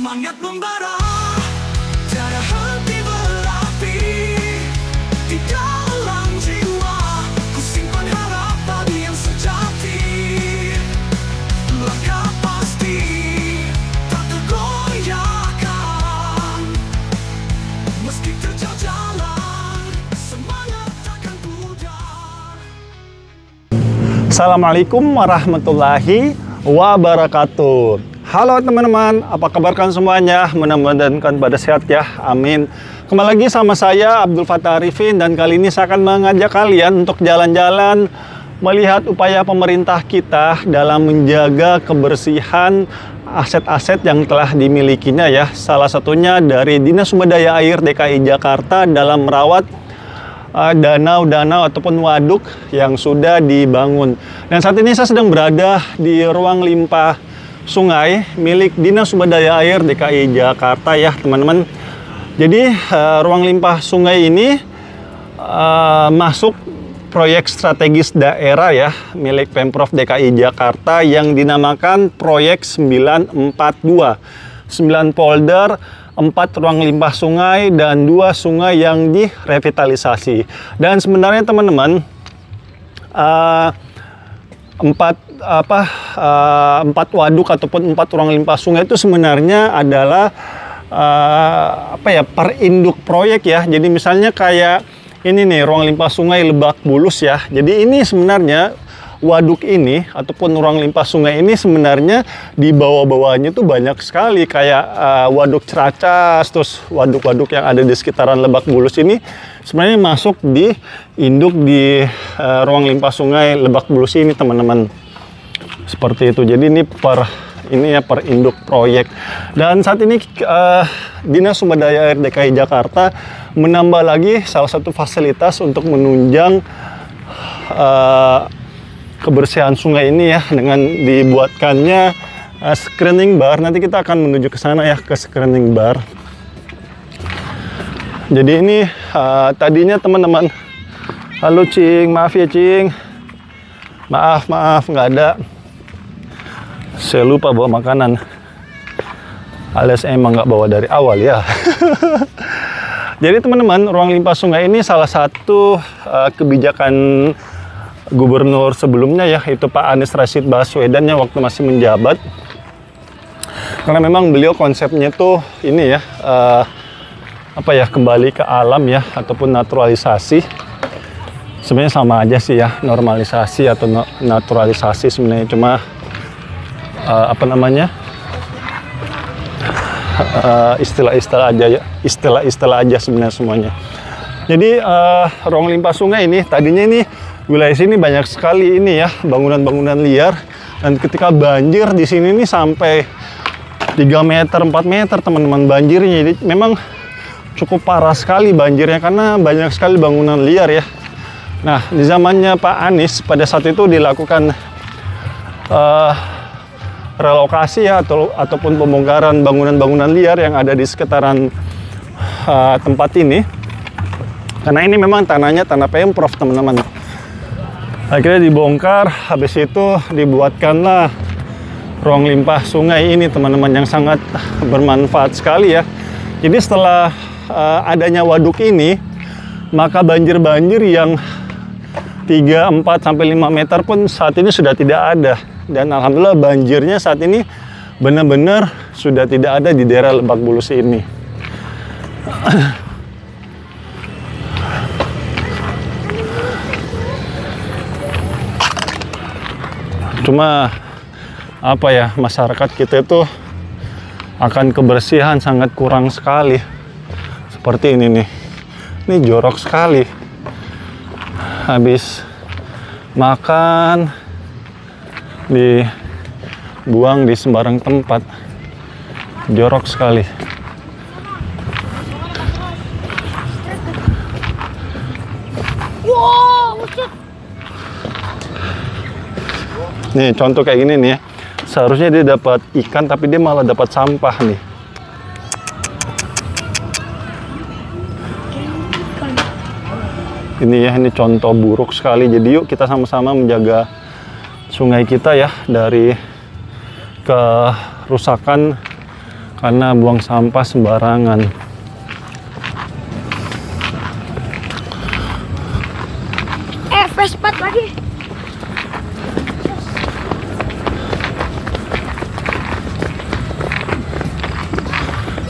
Semangat membara, tiada henti berapi di dalam jiwa. Ku simpan harapan yang sejati, langkah pasti tak tergoyahkan. Meski terjal jalan, semangat takkan pudar. Assalamualaikum warahmatullahi wabarakatuh. Halo teman-teman, apa kabar kalian semuanya? Mudah-mudahan kalian pada sehat ya, amin. Kembali lagi sama saya Abdul Fattah Arifin, dan kali ini saya akan mengajak kalian untuk jalan-jalan melihat upaya pemerintah kita dalam menjaga kebersihan aset-aset yang telah dimilikinya ya. Salah satunya dari Dinas Sumber Daya Air DKI Jakarta dalam merawat danau-danau ataupun waduk yang sudah dibangun. Dan saat ini saya sedang berada di ruang limpah sungai milik Dinas Sumber Daya Air DKI Jakarta ya teman-teman. Jadi ruang limpah sungai ini masuk proyek strategis daerah ya milik Pemprov DKI Jakarta yang dinamakan Proyek 942. 9 polder, 4 ruang limpah sungai, dan 2 sungai yang direvitalisasi. Dan sebenarnya teman-teman, 4 waduk ataupun 4 ruang limpah sungai itu sebenarnya adalah perinduk proyek ya. Jadi misalnya kayak ini nih, ruang limpah sungai Lebak Bulus ya. Jadi ini sebenarnya waduk ini ataupun ruang limpah sungai ini sebenarnya di bawah-bawahnya tuh banyak sekali kayak waduk Ciracas, terus waduk-waduk yang ada di sekitaran Lebak Bulus ini sebenarnya masuk di induk di ruang limpah sungai Lebak Bulus ini teman-teman. Seperti itu. Jadi ini per induk proyek. Dan saat ini Dinas Sumber Daya Air DKI Jakarta menambah lagi salah satu fasilitas untuk menunjang kebersihan sungai ini ya, dengan dibuatkannya screening bar. Nanti kita akan menuju ke sana ya, ke screening bar. Jadi ini tadinya teman-teman, halo Cing, maaf ya Cing, maaf nggak ada, saya lupa bawa makanan, alias emang nggak bawa dari awal ya. Jadi teman-teman, ruang limpah sungai ini salah satu kebijakan gubernur sebelumnya ya, itu Pak Anies Rashid Baswedan ya, waktu masih menjabat. Karena memang beliau konsepnya tuh ini ya, kembali ke alam ya, ataupun naturalisasi. Sebenarnya sama aja sih ya, normalisasi atau naturalisasi sebenarnya, cuma istilah-istilah aja sebenarnya semuanya. Jadi ruang limpah sungai ini tadinya ini wilayah sini banyak sekali ini ya bangunan-bangunan liar, dan ketika banjir di sini nih sampai 3 meter 4 meter teman-teman banjirnya. Jadi memang cukup parah sekali banjirnya karena banyak sekali bangunan liar ya. Nah, di zamannya Pak Anies pada saat itu dilakukan relokasi ya, ataupun pembongkaran bangunan-bangunan liar yang ada di sekitaran tempat ini. Karena ini memang tanahnya tanah Pemprov teman-teman. Akhirnya dibongkar, habis itu dibuatkanlah ruang limpah sungai ini teman-teman, yang sangat bermanfaat sekali ya. Jadi setelah adanya waduk ini, maka banjir-banjir yang 3, 4, sampai 5 meter pun saat ini sudah tidak ada. Dan alhamdulillah banjirnya saat ini benar-benar sudah tidak ada di daerah Lebak Bulus ini. Cuma masyarakat kita itu akan kebersihan sangat kurang sekali. Seperti ini nih, ini jorok sekali. Habis makan dibuang di sembarang tempat, jorok sekali. Nih contoh kayak gini nih ya, seharusnya dia dapat ikan tapi dia malah dapat sampah nih. Ini ya, ini contoh buruk sekali. Jadi yuk kita sama-sama menjaga sungai kita ya dari kerusakan karena buang sampah sembarangan. Vespa lagi.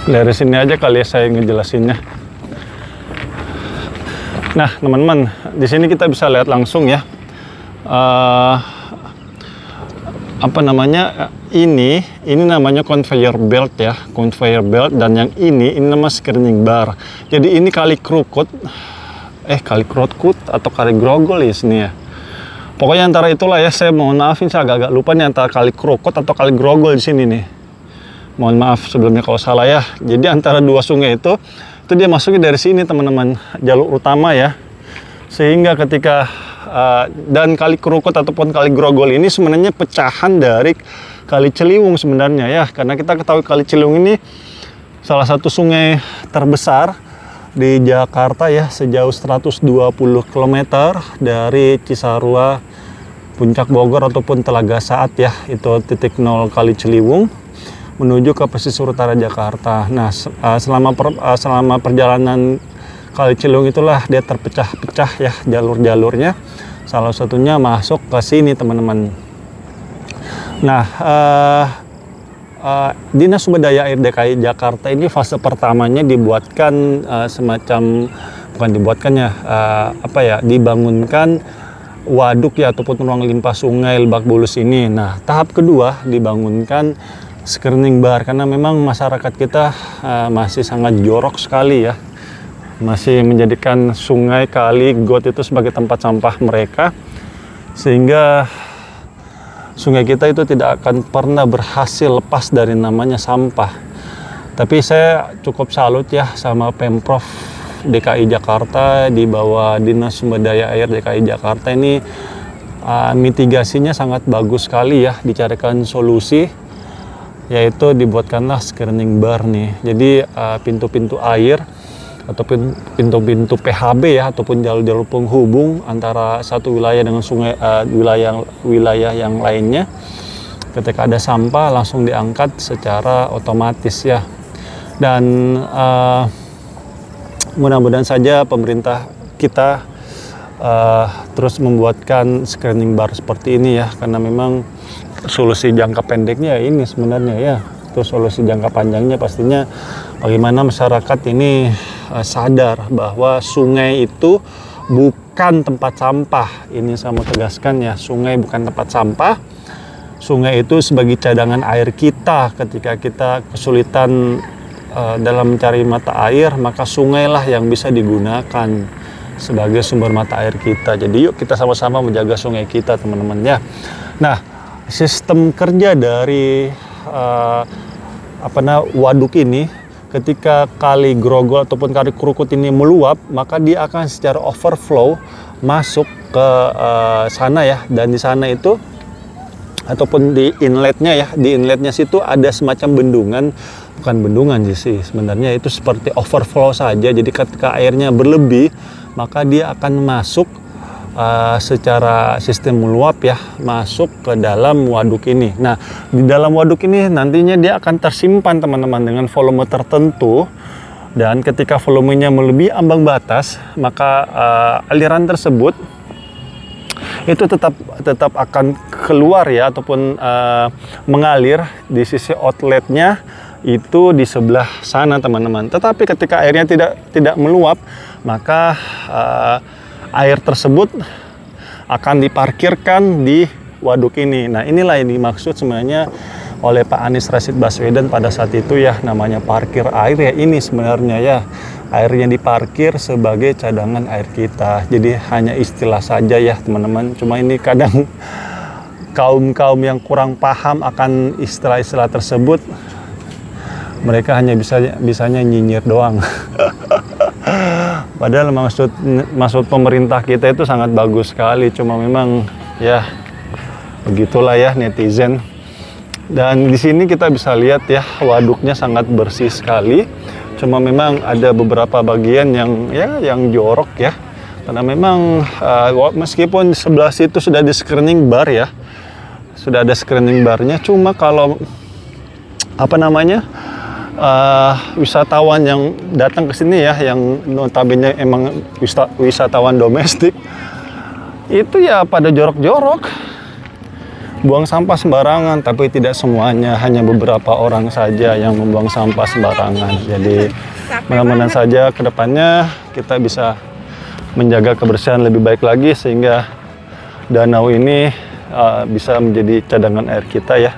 Dari sini aja kali ya saya ngejelasinnya. Nah, teman-teman, di sini kita bisa lihat langsung ya. Apa namanya? Ini namanya conveyor belt ya, conveyor belt, dan yang ini nama screening bar. Jadi ini kali krukut atau kali grogol ya sini ya. Pokoknya antara itulah ya, saya mohon maafin, saya agak lupa nih antara kali krukut atau kali grogol di sini nih. Mohon maaf sebelumnya kalau salah ya. Jadi antara dua sungai itu dia masuknya dari sini teman-teman, jalur utama ya. Sehingga ketika dan kali Krukut ataupun kali Grogol ini sebenarnya pecahan dari kali Ciliwung sebenarnya ya. Karena kita ketahui kali Ciliwung ini salah satu sungai terbesar di Jakarta ya, sejauh 120 km dari Cisarua, Puncak Bogor ataupun Telaga Saat ya. Itu titik nol kali Ciliwung menuju ke pesisir utara Jakarta. Nah, selama perjalanan kali Ciliwung itulah dia terpecah-pecah ya jalur-jalurnya. Salah satunya masuk ke sini teman-teman. Nah, Dinas Sumber Daya Air DKI Jakarta ini fase pertamanya dibuatkan dibangunkan waduk ya ataupun ruang limpah sungai Lebak Bulus ini. Nah, tahap kedua dibangunkan screening bar karena memang masyarakat kita masih sangat jorok sekali ya, masih menjadikan sungai, kali, got itu sebagai tempat sampah mereka, sehingga sungai kita itu tidak akan pernah berhasil lepas dari namanya sampah. Tapi saya cukup salut ya sama Pemprov DKI Jakarta di bawah Dinas Sumber Daya Air DKI Jakarta ini, mitigasinya sangat bagus sekali ya, dicarikan solusi, yaitu dibuatkanlah screening bar nih. Jadi pintu-pintu air ataupun pintu-pintu PHB ya ataupun jalur-jalur penghubung antara satu wilayah dengan sungai wilayah yang lainnya, ketika ada sampah langsung diangkat secara otomatis ya. Dan mudah-mudahan saja pemerintah kita terus membuatkan screening bar seperti ini ya, karena memang solusi jangka pendeknya ini sebenarnya ya. Terus solusi jangka panjangnya pastinya bagaimana masyarakat ini sadar bahwa sungai itu bukan tempat sampah. Ini saya mau tegaskan ya, sungai bukan tempat sampah. Sungai itu sebagai cadangan air kita. Ketika kita kesulitan dalam mencari mata air, maka sungailah yang bisa digunakan sebagai sumber mata air kita. Jadi yuk kita sama-sama menjaga sungai kita teman-teman ya. Nah, sistem kerja dari waduk ini, ketika kali Grogol ataupun kali Krukut ini meluap, maka dia akan secara overflow masuk ke sana ya. Dan di sana itu ataupun di inletnya situ ada semacam bendungan, bukan bendungan sih sebenarnya, itu seperti overflow saja. Jadi ketika airnya berlebih, maka dia akan masuk secara sistem meluap ya, masuk ke dalam waduk ini. Nah, di dalam waduk ini nantinya dia akan tersimpan teman-teman dengan volume tertentu, dan ketika volumenya melebihi ambang batas, maka aliran tersebut itu tetap akan keluar ya ataupun mengalir di sisi outletnya itu di sebelah sana teman-teman. Tetapi ketika airnya tidak meluap, maka air tersebut akan diparkirkan di waduk ini. Nah, inilah yang dimaksud sebenarnya oleh Pak Anies Rashid Baswedan pada saat itu ya, namanya parkir air ya ini sebenarnya ya. Airnya diparkir sebagai cadangan air kita. Jadi hanya istilah saja ya teman-teman. Cuma ini kadang kaum-kaum yang kurang paham akan istilah-istilah tersebut, mereka hanya bisanya nyinyir doang. Padahal maksud pemerintah kita itu sangat bagus sekali, cuma memang ya begitulah ya netizen. Dan di sini kita bisa lihat ya, waduknya sangat bersih sekali. Cuma memang ada beberapa bagian yang jorok ya. Karena memang meskipun sebelah situ sudah ada screening bar ya, sudah ada screening barnya. Cuma kalau wisatawan yang datang ke sini ya, yang notabene emang wisatawan domestik, itu ya pada jorok-jorok, buang sampah sembarangan. Tapi tidak semuanya, hanya beberapa orang saja yang membuang sampah sembarangan. Jadi mudah-mudahan saja kedepannya kita bisa menjaga kebersihan lebih baik lagi, sehingga danau ini bisa menjadi cadangan air kita ya.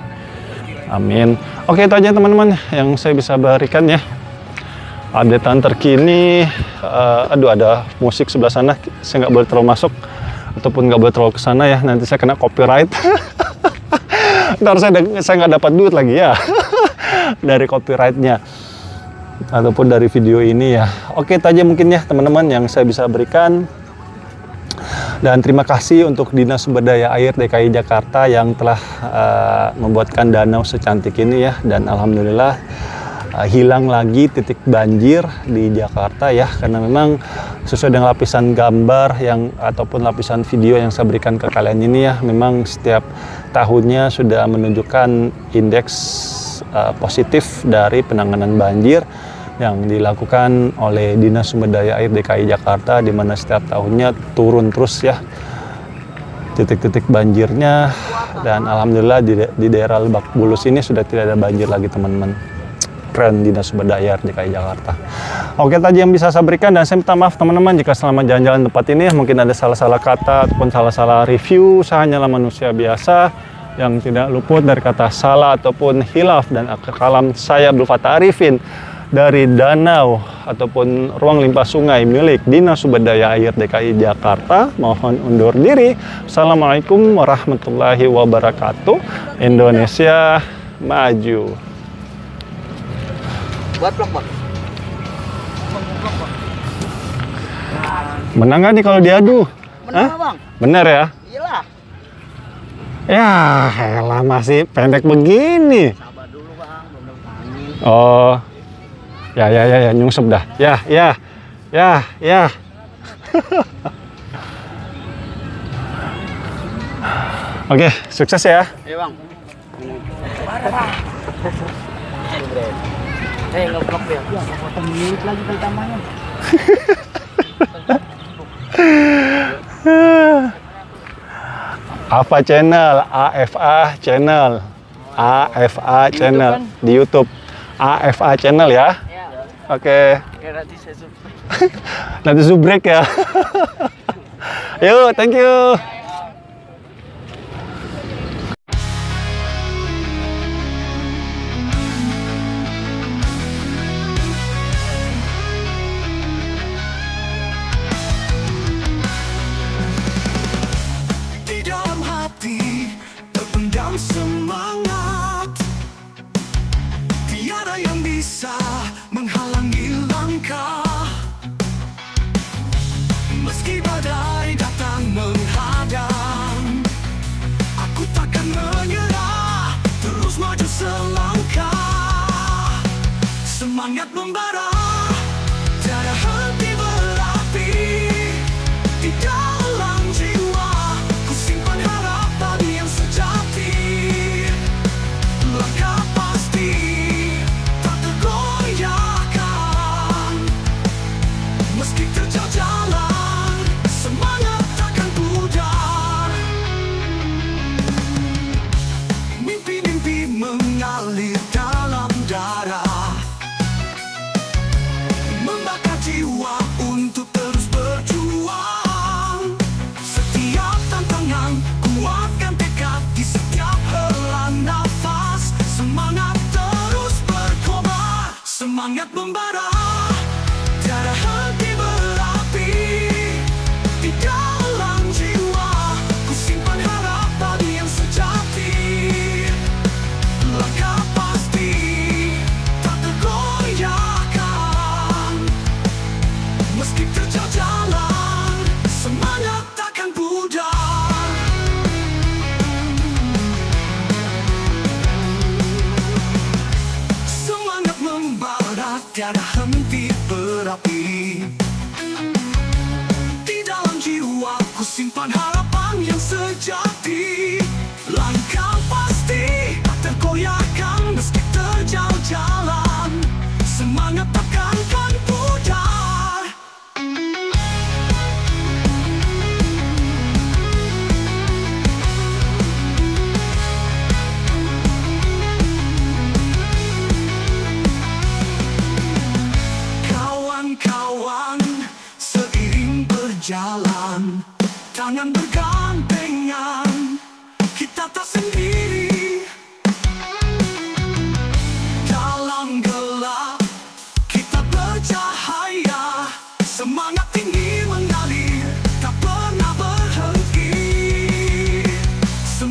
Amin. Oke, itu aja teman-teman yang saya bisa berikan ya. Updatean terkini. Aduh, ada musik sebelah sana. Saya nggak boleh terlalu masuk ataupun nggak boleh terlalu ke sana ya. Nanti saya kena copyright. Ntar saya nggak dapat duit lagi ya dari copyrightnya ataupun dari video ini ya. Oke, itu aja mungkin ya teman-teman yang saya bisa berikan. Dan terima kasih untuk Dinas Sumber Daya Air DKI Jakarta yang telah membuatkan danau secantik ini ya. Dan alhamdulillah hilang lagi titik banjir di Jakarta ya. Karena memang sesuai dengan lapisan gambar yang ataupun lapisan video yang saya berikan ke kalian ini ya, memang setiap tahunnya sudah menunjukkan indeks positif dari penanganan banjir yang dilakukan oleh Dinas Sumber Daya Air DKI Jakarta, di mana setiap tahunnya turun terus ya titik-titik banjirnya. Dan alhamdulillah di daerah Lebak Bulus ini sudah tidak ada banjir lagi teman-teman. Keren Dinas Sumber Daya Air DKI Jakarta. Oke, tadi yang bisa saya berikan, dan saya minta maaf teman-teman jika selama jalan-jalan tempat ini mungkin ada salah-salah kata ataupun salah-salah review. Saya hanyalah manusia biasa yang tidak luput dari kata salah ataupun hilaf, dan kalam saya Abdul Fattah Arifin dari danau ataupun ruang limpah sungai milik Dinas Sumber Daya Air DKI Jakarta. Mohon undur diri. Assalamualaikum warahmatullahi wabarakatuh. Indonesia maju. Buat vlog, Bang. Menang nggak nih kalau diadu? Menang, Bang. Bener ya? Iyalah. Ya, elah masih pendek begini. Sabar dulu, Bang. Belum tangis. Oh. Ya, nyungsep dah. Ya. Oke, sukses ya. Bang. Nge-vlog ya. Ya, potong menit lagi pertamanya. Apa channel? AFA channel. AFA channel di YouTube. AFA channel ya. Oke. Nanti saya subscribe. Nanti subrek ya. Yuk, thank you. Di dalam hati terpendam semangat, tiada yang bisa menghalangi langkah. Meski badai datang menghadang, aku takkan menyerah, terus maju selangkah. Semangat membara, tiada henti berapi. Di dalam jiwa, ku simpan harapan yang sejati. Langkah pasti tak tergoyahkan. Meski terjal jalan, semangat takkan pudar. Mimpi-mimpi mengalir dalam darah, membakar jiwa untuk terus berjuang. Setiap tantangan, kuatkan tekad di setiap hela nafas. Semangat terus berkobar, semangat membara, tiada henti berapi. Di dalam jiwa, ku simpan harapan yang sejati. Langkah pasti tak tergoyahkan. Meski terjal jalan, semangat takkan pudar. Semangat membara, tiada henti berapi. Di dalam jiwa, ku simpan harapan yang sejati. Langkah pasti tak tergoyahkan. Meski terjal jalan,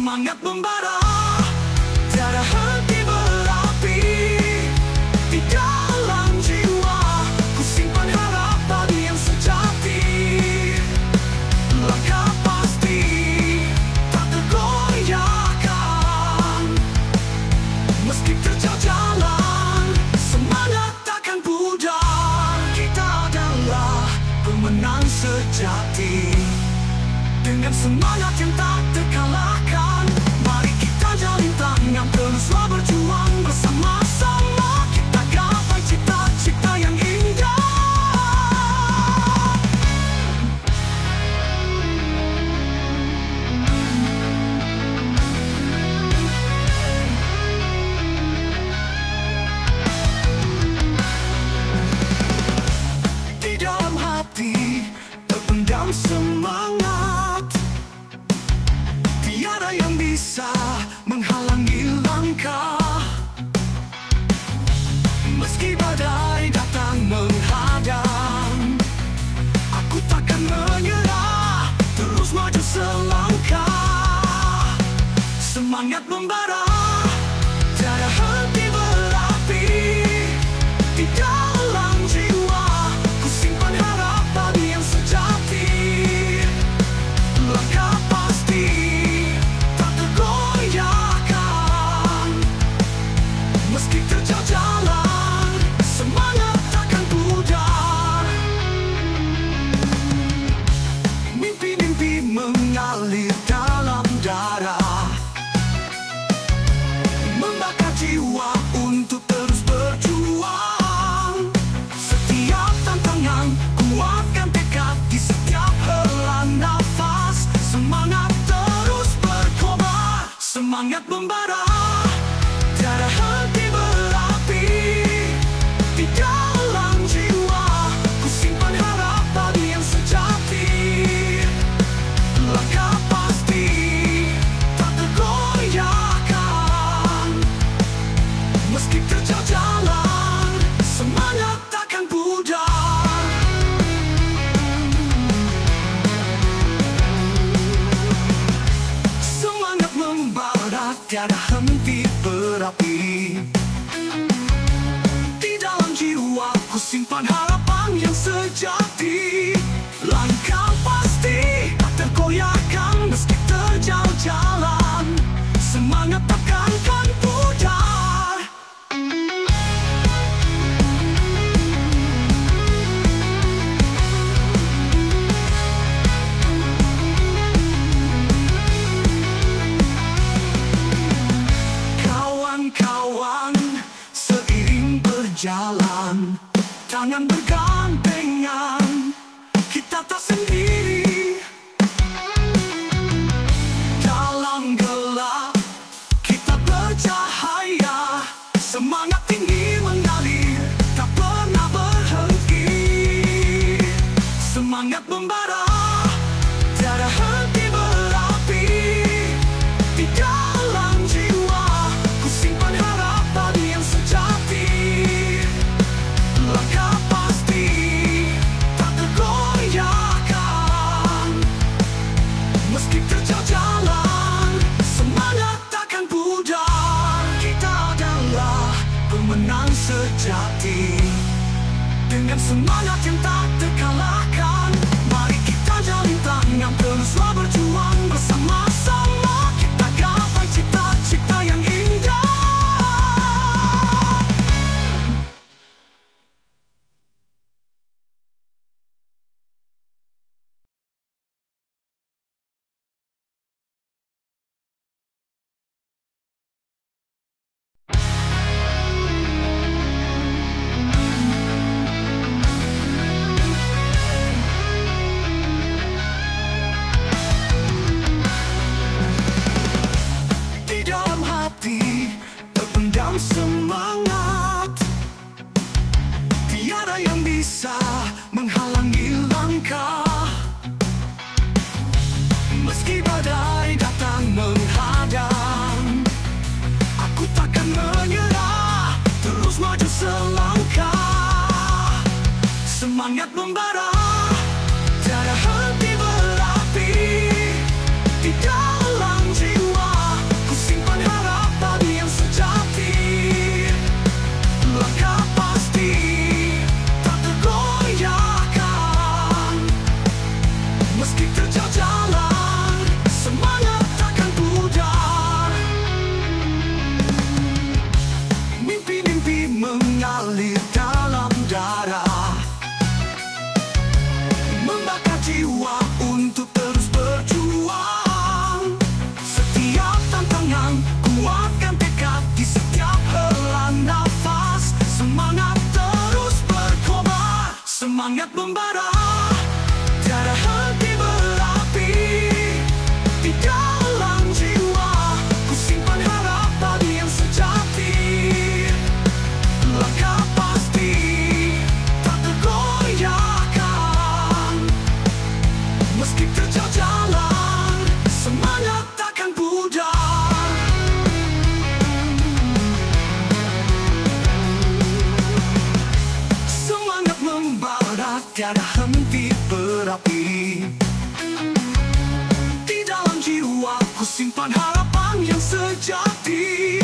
Semangat membara, tiada henti berapi. Di dalam jiwa ku simpan harapan yang sejati. Langkah pasti tak tergoyahkan. Meski terjal jalan, semangat takkan pudar. Kita adalah pemenang sejati. Dengan semangat yang tak terkalahkan, mari kita jalin tangan, teruslah berjuang bersama-sama. Kita gapai cita-cita yang indah. Di dalam hati terpendam semangat, tiada yang bisa menghalangi langkah. Meski badai datang menghadang, aku takkan menyerah, terus maju selangkah. Semangat membara, tiada henti berapi. Di dalam jiwa ku simpan harapan yang sejati. Langkah pasti tak tergoyahkan. Meski terjal jalan, semangat takkan pudar. Mimpi-mimpi mengalir dalam darah, membakar jiwa untuk terus berjuang. Setiap tantangan kuatkan tekad di setiap hela nafas. Semangat terus berkobar, semangat membara, tiada henti berapi. Di dalam jiwa ku simpan harapan yang sejati. Langkah pasti tak tergoyahkan. Meski terjal jalan, semangat takkan pudar. Semangat membara, tiada henti berapi. Di dalam jiwa ku simpan harapan yang sejati. Langkah pasti tak tergoyahkan. Meski terjal jalan, semangat takkan pudar. Kawan-kawan, seiring berjalan, tangan bergandengan, kita tak sendiri. Dalam gelap kita bercahaya, semangat tinggi mengalir, tak pernah berhenti. Semangat membara, tiada henti berapi. Di dalam jiwa ku simpan harapan yang sejati. Langkah pasti tak tergoyahkan. Meski terjal jalan, semangat takkan pudar. Kita adalah pemenang sejati. Dengan semangat yang tak terkalahkan, mari kita jalin tangan, teruslah berjuang bersama-sama. Kita gapai cita-cita yang indah. Semangat, tiada yang bisa menghalangi langkah. Meski badai datang menghadang, aku takkan menyerah, terus maju selangkah. Semangat membara, tiada henti berapi. Di dalam jiwa tiada henti berapi. Di dalam jiwaku simpan harapan yang sejati.